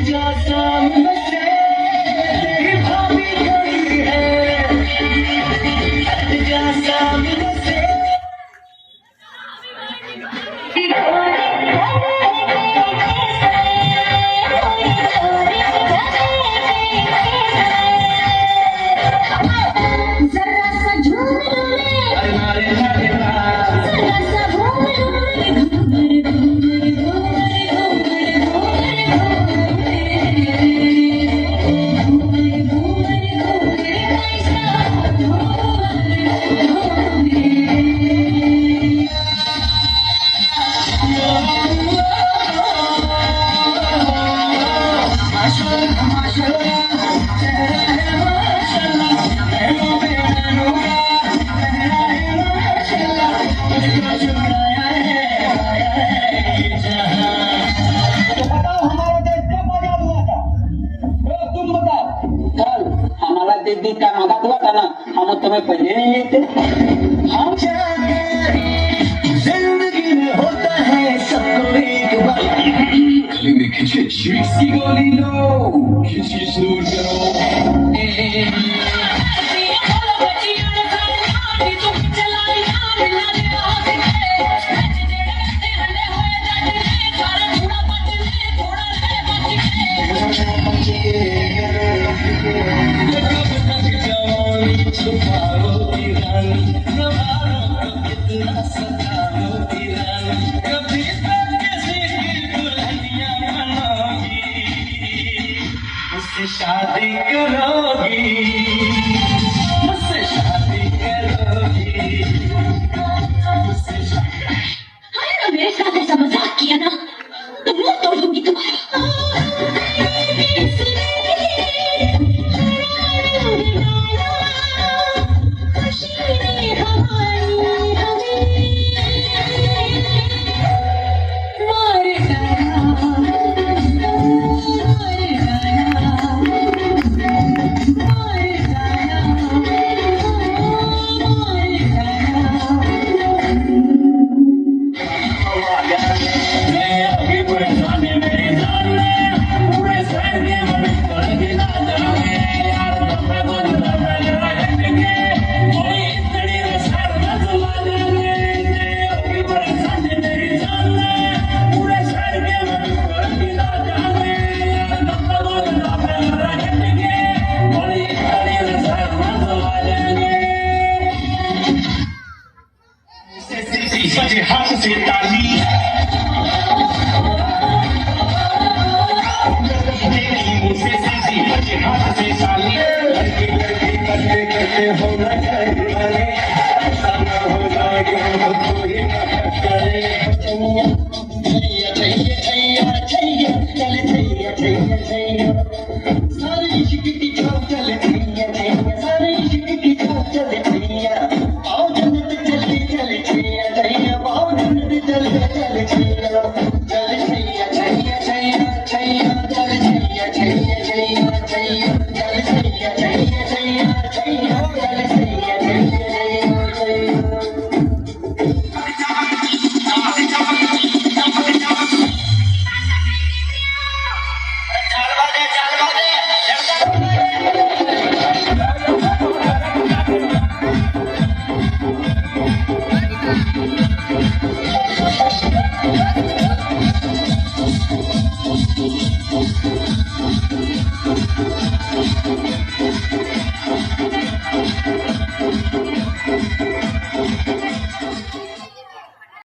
जा सामने से तेरी भाभी खड़ी है, हट जा सामने से। देख का मादा हुआ था ना, हम तुम्हें पहले नहीं लेते। हम जिंदगी में होता है सबको एक बार। गले में खिंचे ड्रिंक्स की गोली लो, खिंच खिंच दूर करो। शादी करोगी, मुझसे शादी करोगी, मुझसे शादी। हाँ ना, मेरे साथ ऐसा मजाक किया ना तो मुंह तोड़ दूंगी तुम्हारा। सजे हाथ से ताली मुझसे सीधी बचे हाथ से ताली। करते करते होना चाहिए, ऐसा न होना क्यों कोई न करे। छैया छैया छैया छैया चल छैया छैया छैया, सारी इश्क की छाप चल छैया छैया, सारी इश्क की छाप चल छैया। आओ जन्नत चले चल छैया छैया, आओ जन्नत चले चल छैया, चल छैया छैया छैया छैया, चल छैया छैया छैया छैया।